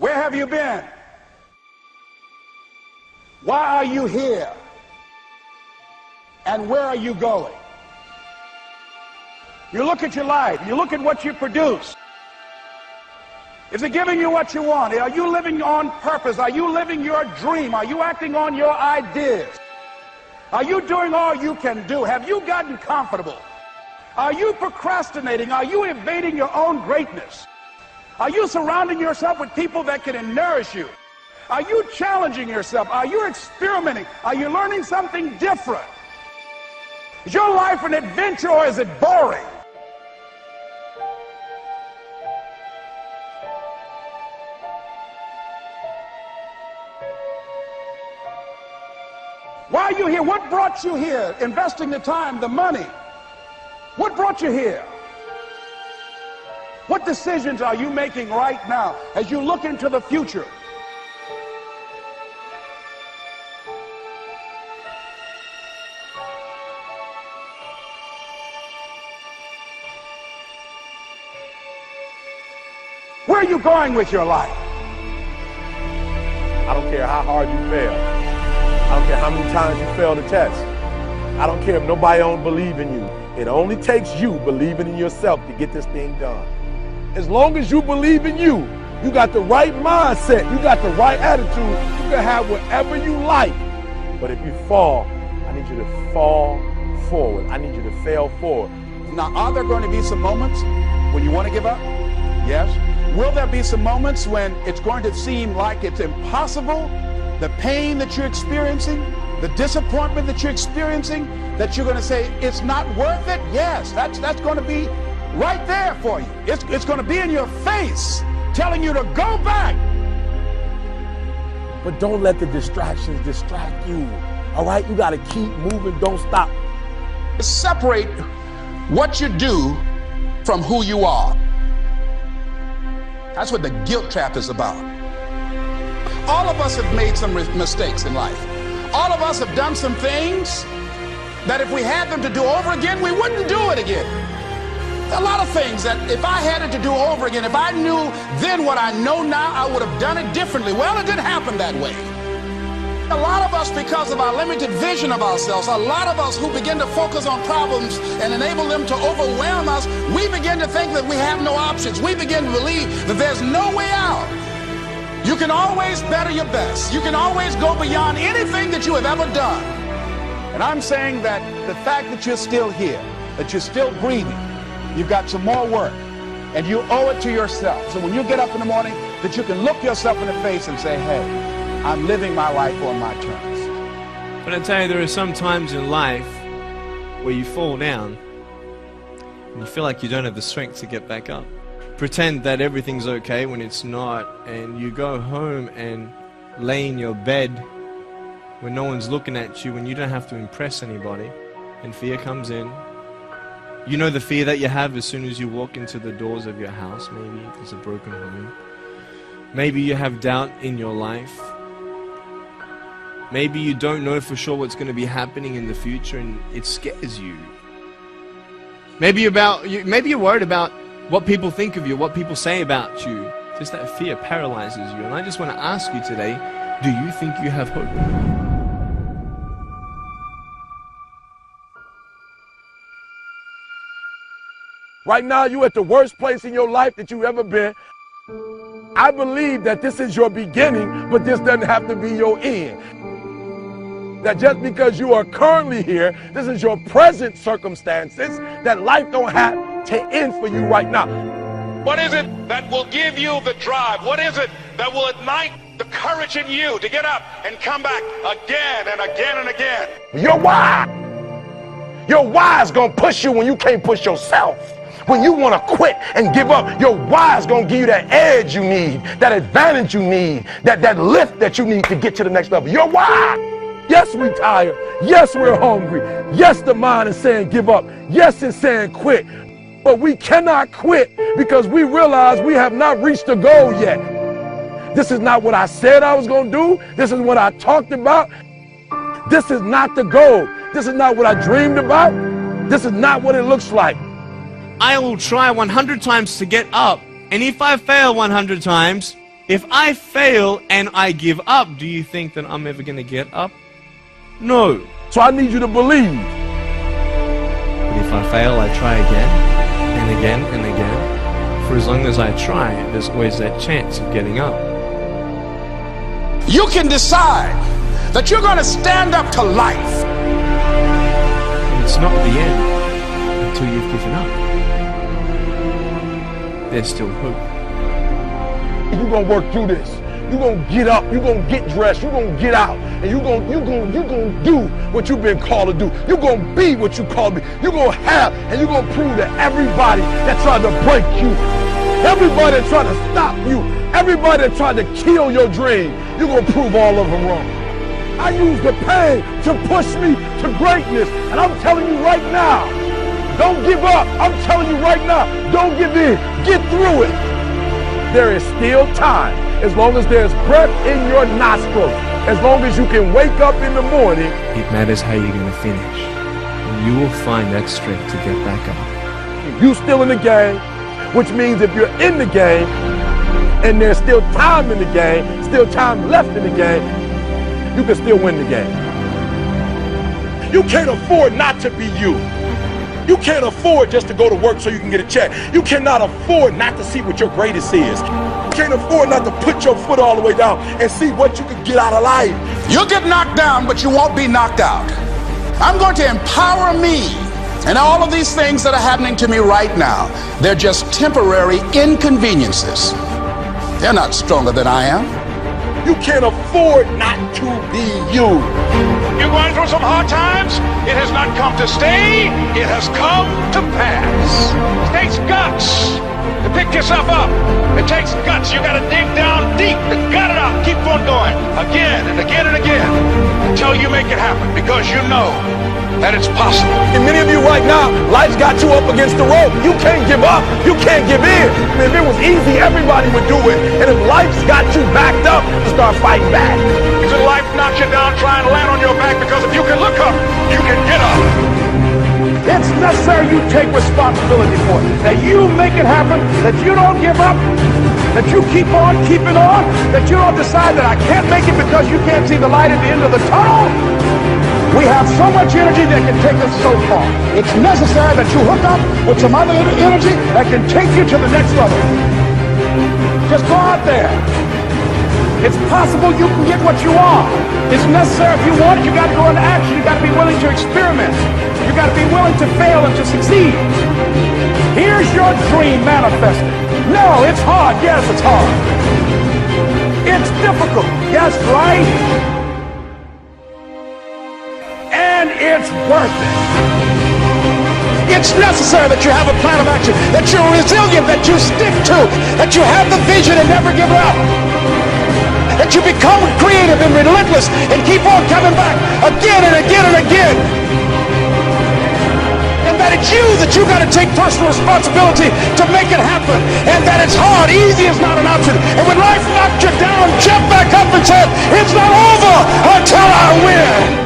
Where have you been? Why are you here? And where are you going? You look at your life, you look at what you produce. Is it giving you what you want? Are you living on purpose? Are you living your dream? Are you acting on your ideas? Are you doing all you can do? Have you gotten comfortable? Are you procrastinating? Are you evading your own greatness? Are you surrounding yourself with people that can nourish you? Are you challenging yourself? Are you experimenting? Are you learning something different? Is your life an adventure or is it boring? Why are you here? What brought you here? Investing the time, the money. What brought you here? What decisions are you making right now as you look into the future? Where are you going with your life? I don't care how hard you fail. I don't care how many times you fail the test. I don't care if nobody don't believe in you. It only takes you believing in yourself to get this thing done. As long as you believe in you, you got the right mindset, you got the right attitude, you can have whatever you like. But if you fall, I need you to fall forward. I need you to fail forward. Now, are there going to be some moments when you want to give up? Yes. Will there be some moments when it's going to seem like it's impossible? The pain that you're experiencing, the disappointment that you're experiencing, that you're going to say, it's not worth it? Yes, that's going to be right there for you. It's going to be in your face, telling you to go back. But don't let the distractions distract you. All right? You got to keep moving. Don't stop. Separate what you do from who you are. That's what the guilt trap is about. All of us have made some mistakes in life. All of us have done some things that if we had them to do over again, we wouldn't do it again. There are a lot of things that if I had it to do over again, if I knew then what I know now, I would have done it differently. Well, it didn't happen that way. A lot of us, because of our limited vision of ourselves, a lot of us who begin to focus on problems and enable them to overwhelm us, we begin to think that we have no options. We begin to believe that there's no way out. You can always better your best. You can always go beyond anything that you have ever done. And I'm saying that the fact that you're still here, that you're still breathing, you've got some more work, and you owe it to yourself. So when you get up in the morning, that you can look yourself in the face and say, hey, I'm living my life on my terms. But I tell you, there are some times in life where you fall down and you feel like you don't have the strength to get back up. Pretend that everything's okay when it's not, and you go home and lay in your bed when no one's looking at you, when you don't have to impress anybody, and fear comes in. You know the fear that you have as soon as you walk into the doors of your house. Maybe there's a broken home. Maybe you have doubt in your life. Maybe you don't know for sure what's going to be happening in the future and it scares you. Maybe you're worried about what people think of you, what people say about you. Just that fear paralyzes you. And I just want to ask you today, do you think you have hope? Right now, you're at the worst place in your life that you've ever been. I believe that this is your beginning, but this doesn't have to be your end. That just because you are currently here, this is your present circumstances, that life don't have to end for you right now. What is it that will give you the drive? What is it that will ignite the courage in you to get up and come back again and again and again? Your why. Your why is going to push you when you can't push yourself. When you want to quit and give up, your why is going to give you that edge you need, that advantage you need, that lift that you need to get to the next level. Your why. Yes, we're tired. Yes, we're hungry. Yes, the mind is saying give up. Yes, it's saying quit. But we cannot quit because we realize we have not reached the goal yet. This is not what I said I was going to do. This is what I talked about. This is not the goal. This is not what I dreamed about. This is not what it looks like. I will try 100 times to get up, and if I fail 100 times, If I fail and I give up, do you think that I'm ever going to get up? No. So I need you to believe. But if I fail, I try again and again and again. For as long as I try, there's always that chance of getting up. You can decide that you're going to stand up to life. And it's not the end until you've given up. There's still hope. You're going to work through this. You're going to get up. You're going to get dressed. You're going to get out. And you're going to do what you've been called to do. You're going to be what you called to be. You're going to have, and you're going to prove to everybody that tried to break you, everybody that tried to stop you, everybody that tried to kill your dream, you're going to prove all of them wrong. I use the pain to push me to greatness. And I'm telling you right now, don't give up. I'm telling you right now, don't give in. Get through it. There is still time. As long as there's breath in your nostrils, as long as you can wake up in the morning. It matters how you're going to finish. And you will find that strength to get back up. You still in the game, which means if you're in the game and there's still time in the game, still time left in the game, you can still win the game. You can't afford not to be you. You can't afford just to go to work so you can get a check. You cannot afford not to see what your greatest is. You can't afford not to put your foot all the way down and see what you can get out of life. You'll get knocked down, but you won't be knocked out. I'm going to empower me. And all of these things that are happening to me right now, they're just temporary inconveniences. They're not stronger than I am. You can't afford not to be you. You're going through some hard times? It has not come to stay. It has come to pass. It takes guts to pick yourself up. It takes guts. You got to dig down deep to gut it out. Keep on going again and again and again until you make it happen, because you know that it's possible. And many of you right now, life's got you up against the rope. You can't give up. You can't give in. If it was easy, everybody would do it. And if life's got you backed up, you start fighting back. If life knocks you down, try and land on your back, because if you can look up, you can get up. It's necessary you take responsibility for it. That you make it happen, that you don't give up, that you keep on keeping on, that you don't decide that I can't make it because you can't see the light at the end of the tunnel. We have so much energy that can take us so far. It's necessary that you hook up with some other energy that can take you to the next level. Just go out there. It's possible you can get what you want. It's necessary. If you want it, you got to go into action. You got to be willing to experiment. You got to be willing to fail and to succeed. Here's your dream manifested. No, it's hard. Yes, it's hard. It's difficult. Yes, right? And it's worth it. It's necessary that you have a plan of action, that you're resilient, that you stick to, that you have the vision and never give up, that you become creative and relentless and keep on coming back again and again and again. And that it's you that you got to take personal responsibility to make it happen. And that it's hard. Easy is not an option. And when life knocks you down, jump back up and say, it's not over until I win.